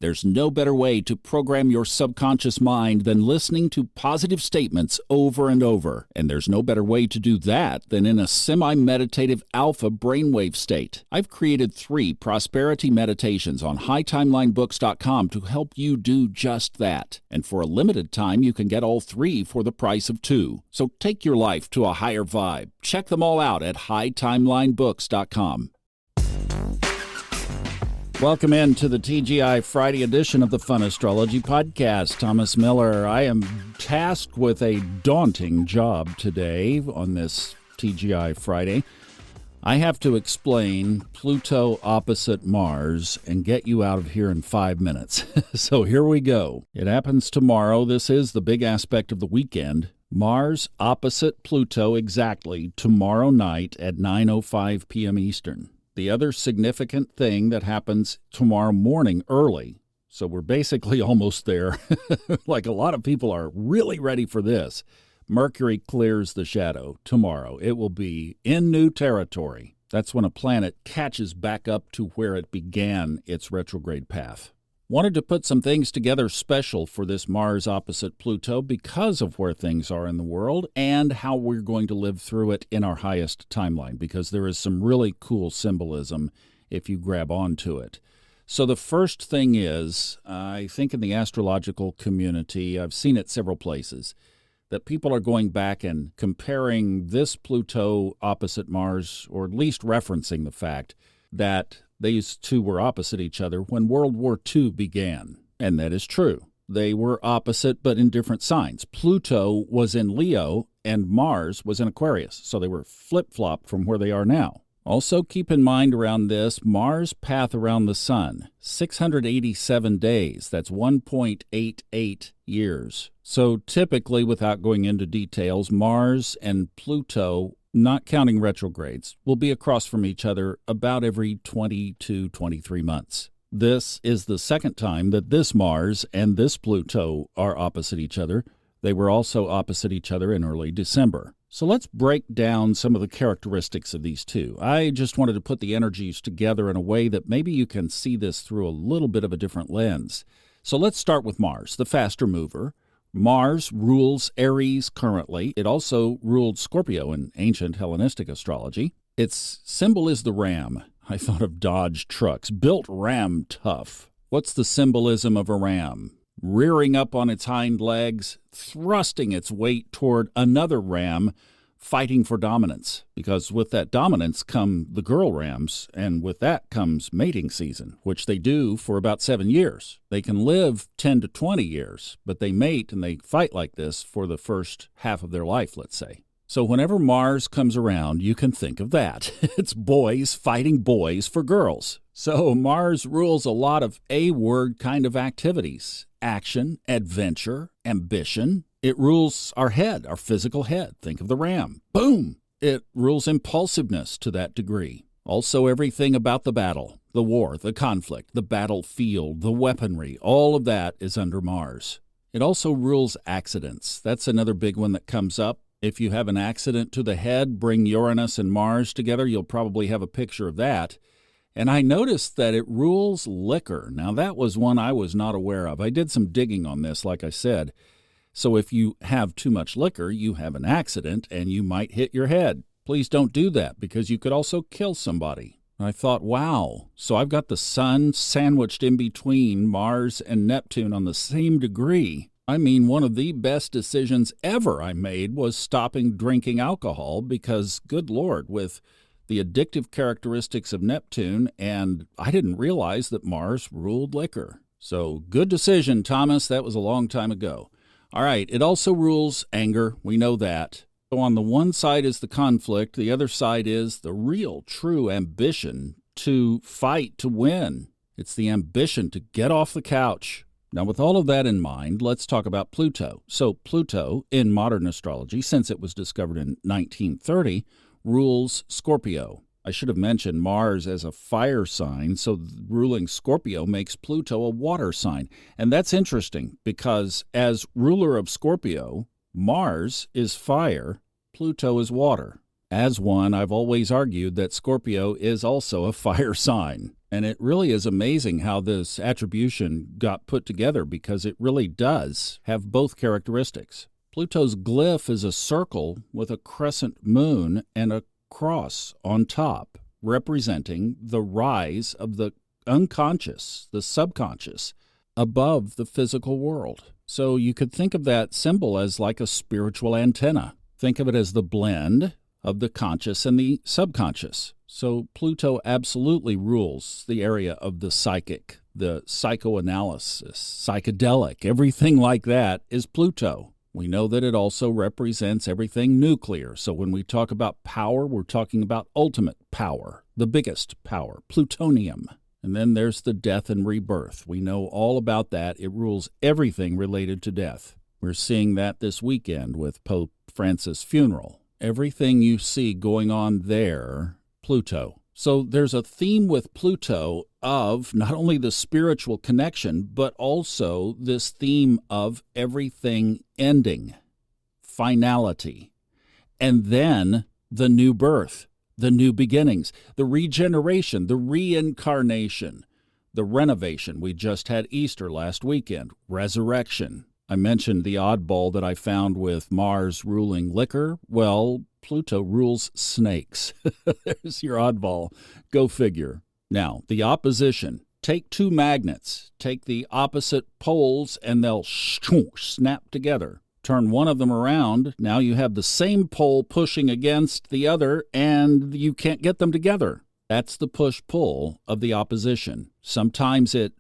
There's no better way to program your subconscious mind than listening to positive statements over and over. And there's no better way to do that than in a semi-meditative alpha brainwave state. I've created 3 prosperity meditations on hightimelinebooks.com to help you do just that. And for a limited time, you can get all 3 for the price of 2. So take your life to a higher vibe. Check them all out at hightimelinebooks.com. Welcome in to the TGI Friday edition of the Fun Astrology Podcast. Thomas Miller. I am tasked with a daunting job today on this TGI Friday. I have to explain Pluto opposite Mars and get you out of here in 5 minutes. So here we go. It happens tomorrow. This is the big aspect of the weekend. Mars opposite Pluto exactly tomorrow night at 9:05 p.m. Eastern. The other significant thing that happens tomorrow morning early, so we're basically almost there, like a lot of people are really ready for this. Mercury clears the shadow tomorrow. It will be in new territory. That's when a planet catches back up to where it began its retrograde path. Wanted to put some things together special for this Mars opposite Pluto because of where things are in the world and how we're going to live through it in our highest timeline, because there is some really cool symbolism if you grab onto it. So the first thing is, I think in the astrological community, I've seen it several places, that people are going back and comparing this Pluto opposite Mars, or at least referencing the fact that these two were opposite each other when World War II began. And that is true. They were opposite, but in different signs. Pluto was in Leo, and Mars was in Aquarius. So they were flip-flopped from where they are now. Also keep in mind around this, Mars' path around the Sun, 687 days. That's 1.88 years. So typically, without going into details, Mars and Pluto, not counting retrogrades, will be across from each other about every 20 to 23 months. This is the second time that this Mars and this Pluto are opposite each other. They were also opposite each other in early December. So let's break down some of the characteristics of these two. I just wanted to put the energies together in a way that maybe you can see this through a little bit of a different lens. So let's start with Mars, the faster mover. Mars rules Aries currently. It also ruled Scorpio in ancient Hellenistic astrology. Its symbol is the ram. I thought of Dodge trucks, built ram tough. What's the symbolism of a ram? Rearing up on its hind legs, thrusting its weight toward another ram, fighting for dominance. Because with that dominance come the girl rams, and with that comes mating season, which they do for about 7 years. They can live 10 to 20 years, but they mate and they fight like this for the first half of their life, let's say. So whenever Mars comes around, you can think of that. It's boys fighting boys for girls. So Mars rules a lot of A-word kind of activities. Action, adventure, ambition. It rules our head, our physical head. Think of the ram. Boom! It rules impulsiveness to that degree. Also everything about the battle, the war, the conflict, the battlefield, the weaponry, all of that is under Mars. It also rules accidents. That's another big one that comes up. If you have an accident to the head, bring Uranus and Mars together, you'll probably have a picture of that. And I noticed that it rules liquor. Now, that was one I was not aware of. I did some digging on this, like I said. So if you have too much liquor, you have an accident and you might hit your head. Please don't do that, because you could also kill somebody. I thought, wow. So I've got the sun sandwiched in between Mars and Neptune on the same degree. I mean, one of the best decisions ever I made was stopping drinking alcohol because, good Lord, with the addictive characteristics of Neptune, and I didn't realize that Mars ruled liquor. So good decision, Thomas. That was a long time ago. All right, it also rules anger. We know that. So on the one side is the conflict. The other side is the real, true ambition to fight to win. It's the ambition to get off the couch. Now, with all of that in mind, let's talk about Pluto. So Pluto, in modern astrology, since it was discovered in 1930, rules Scorpio. I should have mentioned Mars as a fire sign, so ruling Scorpio makes Pluto a water sign. And that's interesting because as ruler of Scorpio, Mars is fire, Pluto is water. As one, I've always argued that Scorpio is also a fire sign. And it really is amazing how this attribution got put together because it really does have both characteristics. Pluto's glyph is a circle with a crescent moon and a cross on top, representing the rise of the unconscious, the subconscious, above the physical world. So you could think of that symbol as like a spiritual antenna. Think of it as the blend of the conscious and the subconscious. So Pluto absolutely rules the area of the psychic, the psychoanalysis, psychedelic, everything like that is Pluto. We know that it also represents everything nuclear. So when we talk about power, we're talking about ultimate power, the biggest power, plutonium. And then there's the death and rebirth. We know all about that. It rules everything related to death. We're seeing that this weekend with Pope Francis' funeral. Everything you see going on there, Pluto. So there's a theme with Pluto of not only the spiritual connection, but also this theme of everything ending, finality, and then the new birth, the new beginnings, the regeneration, the reincarnation, the renovation. We just had Easter last weekend, resurrection. I mentioned the oddball that I found with Mars ruling liquor. Well, Pluto rules snakes. There's your oddball. Go figure. Now, the opposition. Take two magnets. Take the opposite poles and they'll snap together. Turn one of them around. Now you have the same pole pushing against the other and you can't get them together. That's the push-pull of the opposition. Sometimes it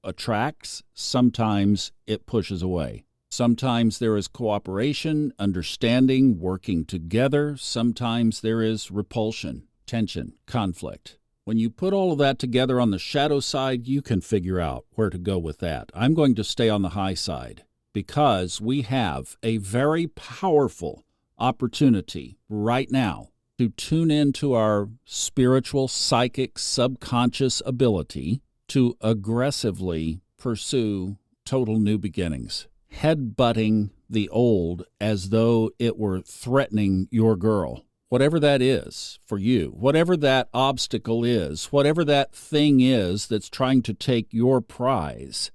attracts, sometimes it pushes away. Sometimes there is cooperation, understanding, working together. Sometimes there is repulsion, tension, conflict. When you put all of that together on the shadow side, you can figure out where to go with that. I'm going to stay on the high side because we have a very powerful opportunity right now to tune into our spiritual, psychic, subconscious ability to aggressively pursue total new beginnings. Headbutting the old as though it were threatening your girl. Whatever that is for you, whatever that obstacle is, whatever that thing is that's trying to take your prize,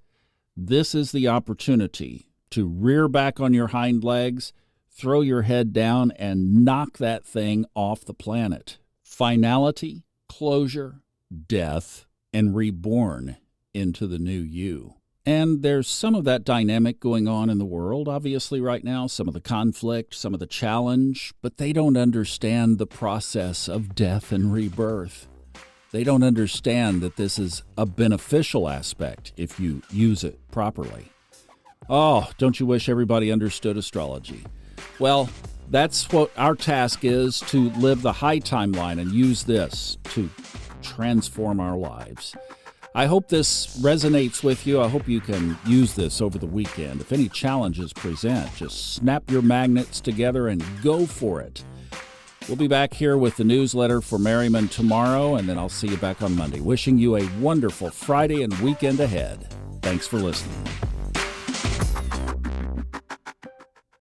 this is the opportunity to rear back on your hind legs, throw your head down, and knock that thing off the planet. Finality, closure, death, and reborn into the new you. And there's some of that dynamic going on in the world, obviously, right now, some of the conflict, some of the challenge, but they don't understand the process of death and rebirth. They don't understand that this is a beneficial aspect if you use it properly. Oh, don't you wish everybody understood astrology? Well, that's what our task is, to live the high timeline and use this to transform our lives. I hope this resonates with you. I hope you can use this over the weekend. If any challenges present, just snap your magnets together and go for it. We'll be back here with the newsletter for Merriman tomorrow, and then I'll see you back on Monday. Wishing you a wonderful Friday and weekend ahead. Thanks for listening.